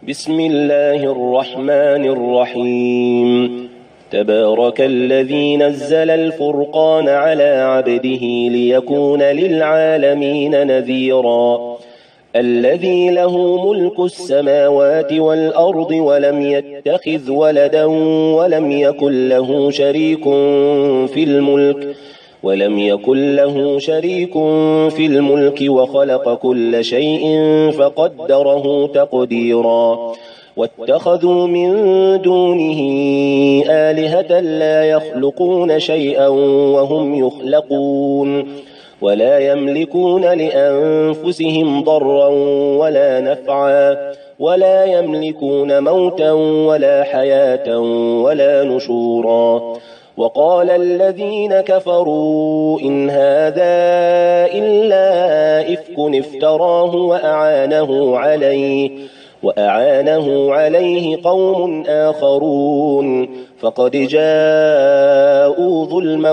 بسم الله الرحمن الرحيم. تبارك الذي نزل الفرقان على عبده ليكون للعالمين نذيرا. الذي له ملك السماوات والأرض ولم يتخذ ولدا ولم يكن له شريك في الملك وخلق كل شيء فقدره تقديرا. واتخذوا من دونه آلهة لا يخلقون شيئا وهم يخلقون ولا يملكون لأنفسهم ضرا ولا نفعا ولا يملكون موتا ولا حياة ولا نشورا. وقال الذين كفروا إن هذا إلا إفك افتراه وأعانه عليه قوم آخرون فقد جاءوا ظلما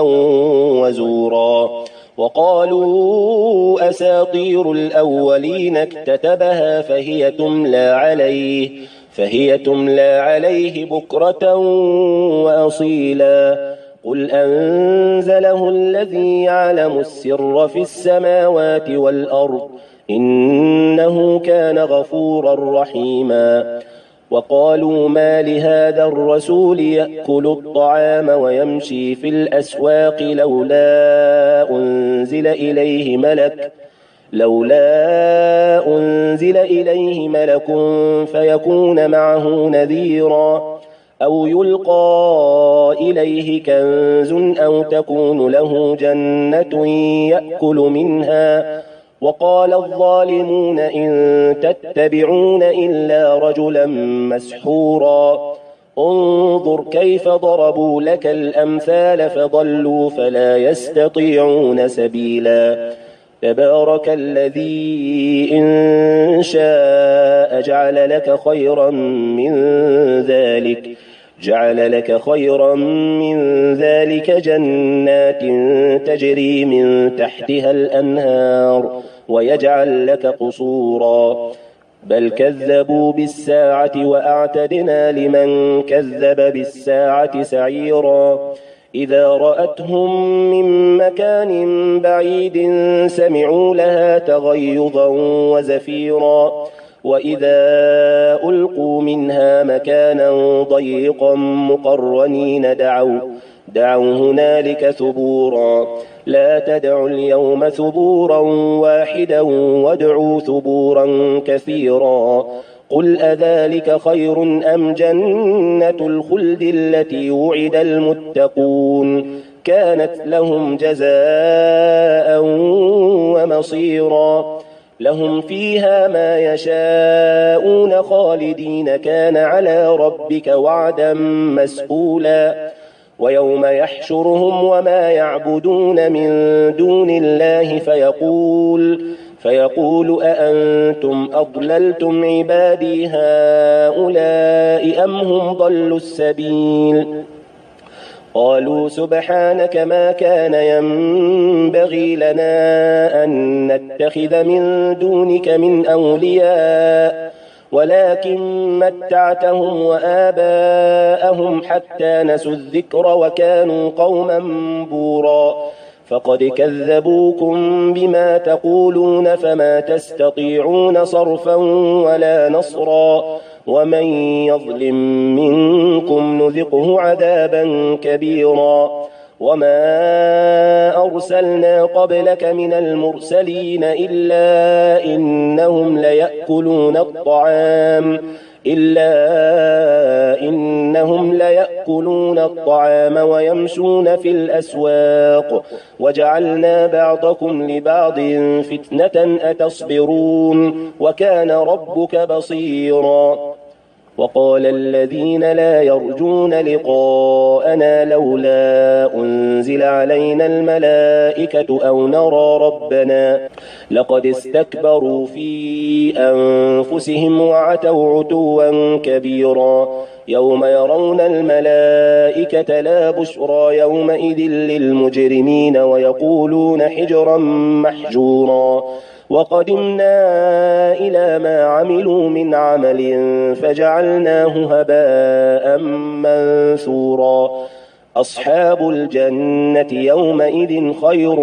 وزورا. وقالوا أساطير الأولين اكتتبها فهي تملى عليه بكرة وأصيلا. قل أنزله الذي يعلم السر في السماوات والأرض إنه كان غفورا رحيما. وقالوا ما لهذا الرسول يأكل الطعام ويمشي في الأسواق لولا أنزل إليه ملك فيكون معه نذيرا أو يلقى إليه كنز أو تكون له جنة يأكل منها. وقال الظالمون إن تتبعون إلا رجلا مسحورا. انظر كيف ضربوا لك الأمثال فضلوا فلا يستطيعون سبيلا. تبارك الذي إن شاء جعل لك خيرا من ذلك جنات تجري من تحتها الأنهار ويجعل لك قصورا. بل كذبوا بالساعة وأعتدنا لمن كذب بالساعة سعيرا. إذا رأتهم من مكان بعيد سمعوا لها تغيظا وزفيرا. وإذا ألقوا منها مكانا ضيقا مقرنين دعوا هنالك ثبورا. لا تدعوا اليوم ثبورا واحدا وادعوا ثبورا كثيرا. قل أذلك خير أم جنة الخلد التي وعد المتقون كانت لهم جزاء ومصيرا. لهم فيها ما يشاءون خالدين كان على ربك وعدا مسئولا. ويوم يحشرهم وما يعبدون من دون الله فيقول أأنتم أضللتم عبادي هؤلاء أم هم ضلوا السبيل. قالوا سبحانك ما كان ينبغي لنا أن نتخذ من دونك من أولياء ولكن متعتهم وآباءهم حتى نسوا الذكر وكانوا قوما بورا. فقد كذبوكم بما تقولون فما تستطيعون صرفا ولا نصرا. ومن يظلم منكم نذقه عذابا كبيرا. وما أرسلنا قبلك من المرسلين إلا إنهم ليأكلون الطعام ويمشون في الأسواق وجعلنا بعضكم لبعض فتنة أتصبرون وكان ربك بصيرا. وقال الذين لا يرجون لقاءنا لولا أنزل علينا الملائكة أو نرى ربنا لقد استكبروا في أنفسهم وعتوا عتوا كبيرا. يوم يرون الملائكة لا بشرى يومئذ للمجرمين ويقولون حجرا محجورا. وقدمنا إلى ما عملوا من عمل فجعلناه هباء منثورا أصحاب الجنة يومئذ خير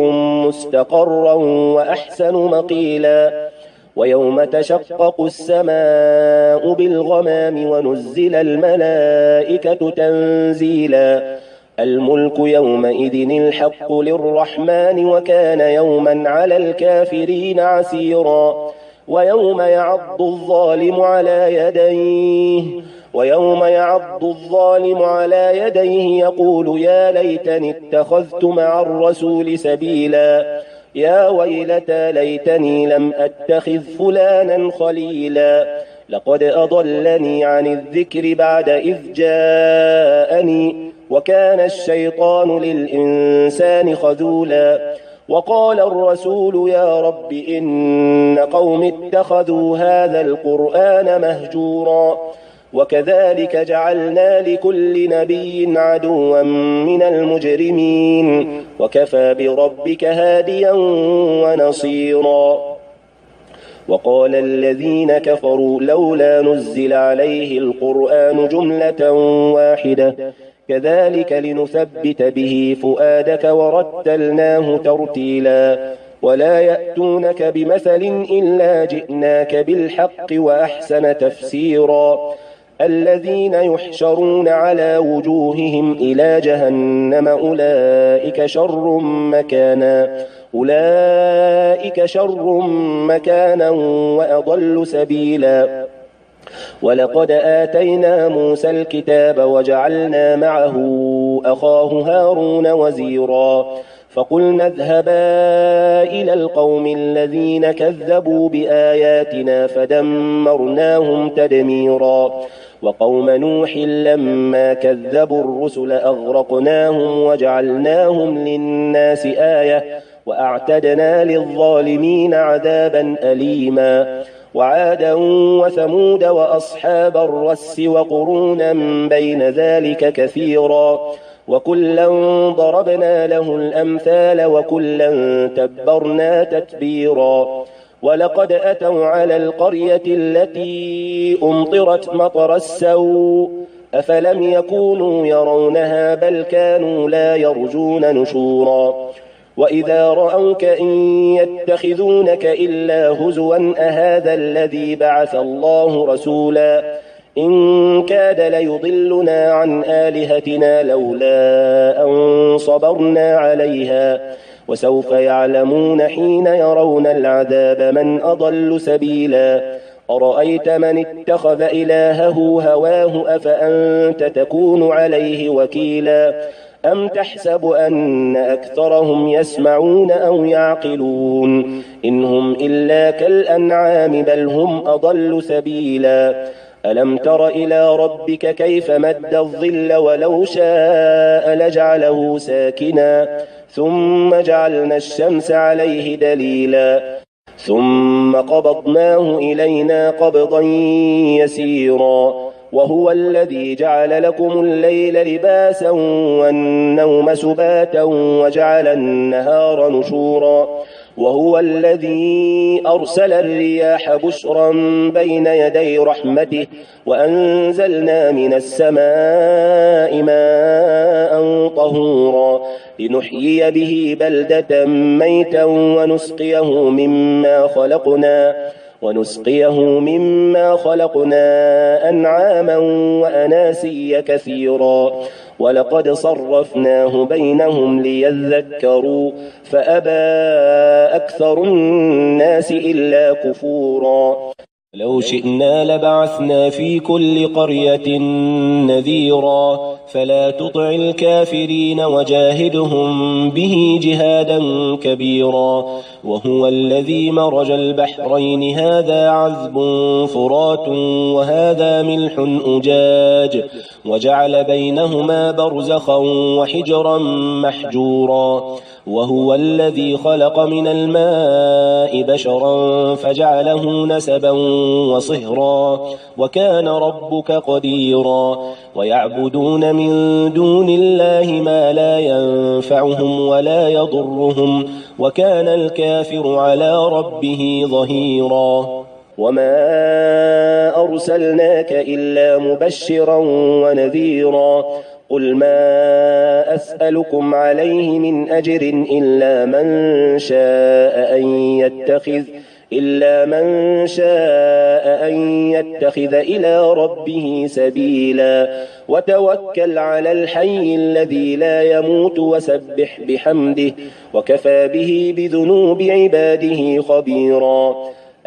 مستقرا وأحسن مقيلا ويوم تشقق السماء بالغمام ونزل الملائكة تنزيلا الملك يومئذ الحق للرحمن وكان يوما على الكافرين عسيرا ويوم يعض الظالم على يديه يقول يا ليتني اتخذت مع الرسول سبيلا يا ويلتى ليتني لم أتخذ فلانا خليلا لقد أضلني عن الذكر بعد إذ جاءني وكان الشيطان للإنسان خذولا وقال الرسول يا رب إن قوم اتخذوا هذا القرآن مهجورا وكذلك جعلنا لكل نبي عدوا من المجرمين وكفى بربك هاديا ونصيرا وقال الذين كفروا لولا نزل عليه القرآن جملة واحدة كذلك لنثبت به فؤادك ورتلناه ترتيلا ولا يأتونك بمثل إلا جئناك بالحق وأحسن تفسيرا الذين يحشرون على وجوههم إلى جهنم أولئك شر مكانا وأضل سبيلا ولقد آتينا موسى الكتاب وجعلنا معه أخاه هارون وزيرا فقلنا اذهبا إلى القوم الذين كذبوا بآياتنا فدمرناهم تدميرا وقوم نوح لما كذبوا الرسل أغرقناهم وجعلناهم للناس آية وأعتدنا للظالمين عذابا أليما وعادا وثمود وأصحاب الرس وقرونا بين ذلك كثيرا وكلا ضربنا له الأمثال وكلا تبرنا تتبيرا ولقد أتوا على القرية التي أمطرت مطر السوء أفلم يكونوا يرونها بل كانوا لا يرجون نشورا وإذا رأوك إن يتخذونك إلا هزوا أهذا الذي بعث الله رسولا إن كاد ليضلنا عن آلهتنا لولا أن صبرنا عليها وسوف يعلمون حين يرون العذاب من أضل سبيلا أرأيت من اتخذ إلهه هواه أفأنت تكون عليه وكيلا أم تحسب أن أكثرهم يسمعون أو يعقلون إن هم إلا كالأنعام بل هم أضل سبيلا ألم تر إلى ربك كيف مد الظل ولو شاء لجعله ساكنا ثم جعلنا الشمس عليه دليلا ثم قبضناه إلينا قبضا يسيرا وهو الذي جعل لكم الليل لباسا والنوم سباتا وجعل النهار نشورا وهو الذي أرسل الرياح بشرا بين يدي رحمته وأنزلنا من السماء ماء طهورا لنحيي به بلدة ميتا ونسقيه مما خلقنا أنعاما وأناسيا كثيرا ولقد صرفناه بينهم ليذكروا فأبى أكثر الناس إلا كفورا لو شئنا لبعثنا في كل قرية نذيرا فلا تطع الكافرين وجاهدهم به جهادا كبيرا وهو الذي مرج البحرين هذا عذب فرات وهذا ملح أجاج وجعل بينهما برزخا وحجرا محجورا وهو الذي خلق من الماء بشرا فجعله نسبا وصهرا وكان ربك قديرا ويعبدون من دون الله ما لا ينفعهم ولا يضرهم وكان الكافر على ربه ظهيرا وما أرسلناك إلا مبشرا ونذيرا قل ما أسألكم عليه من أجر إلا من شاء أن يتخذ إلى ربه سبيلا وتوكل على الحي الذي لا يموت وسبح بحمده وكفى به بذنوب عباده خبيرا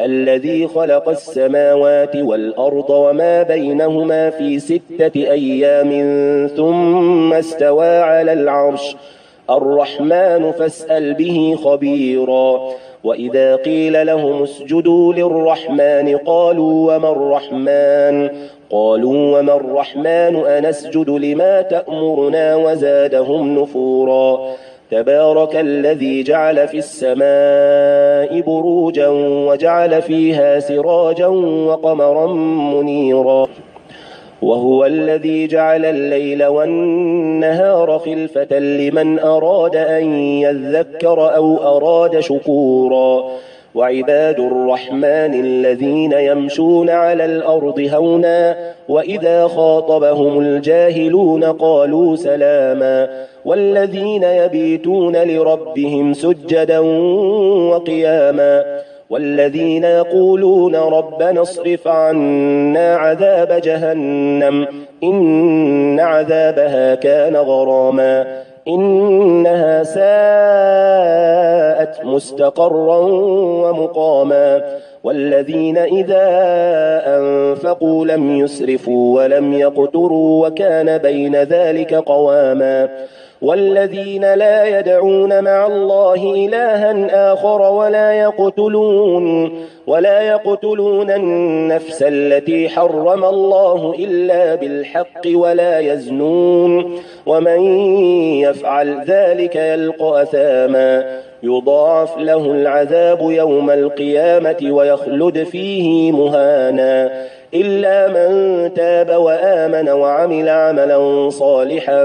الذي خلق السماوات والأرض وما بينهما في 6 أيام ثم استوى على العرش الرحمن فاسأل به خبيرا وإذا قيل لهم اسجدوا للرحمن قالوا وما الرحمن أنسجد لما تأمرنا وزادهم نفورا تبارك الذي جعل في السماء بروجا وجعل فيها سراجا وقمرا منيرا وهو الذي جعل الليل والنهار خلفة لمن أراد أن يذكر أو أراد شكورا وعباد الرحمن الذين يمشون على الأرض هونا وإذا خاطبهم الجاهلون قالوا سلاما والذين يبيتون لربهم سجدا وقياما والذين يقولون ربنا اصرف عنا عذاب جهنم إن عذابها كان غراما إنها ساءت مستقرا ومقاما والذين إذا أنفقوا لم يسرفوا ولم يقتروا وكان بين ذلك قواما والذين لا يدعون مع الله إلها آخر ولا يقتلون النفس التي حرم الله إلا بالحق ولا يزنون ومن يفعل ذلك يلقى أثاما يضاعف له العذاب يوم القيامة ويخلد فيه مهانا إلا من تاب وآمن وعمل عملا صالحا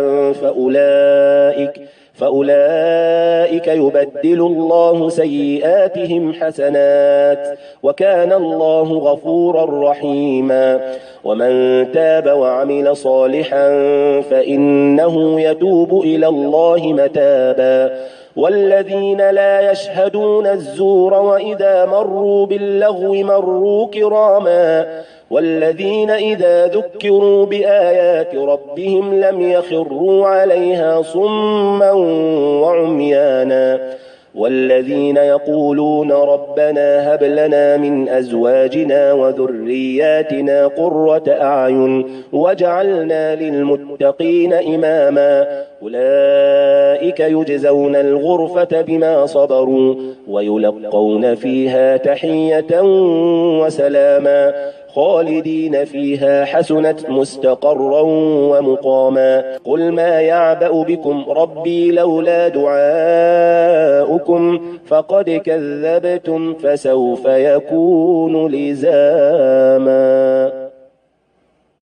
فأولئك يبدل الله سيئاتهم حسنات وكان الله غفورا رحيما ومن تاب وعمل صالحا فإنه يتوب إلى الله متابا والذين لا يشهدون الزور وإذا مروا باللغو مروا كراما والذين إذا ذكروا بآيات ربهم لم يخروا عليها صما وعميانا والذين يقولون ربنا هب لنا من أزواجنا وذرياتنا قرة أعين واجعلنا للمتقين إماما أولئك يجزون الغرفة بما صبروا ويلقون فيها تحية وسلاما خالدين فيها حسنت مستقرا ومقاما قل ما يعبأ بكم ربي لولا دعاؤكم فقد كذبتم فسوف يكون لزاما.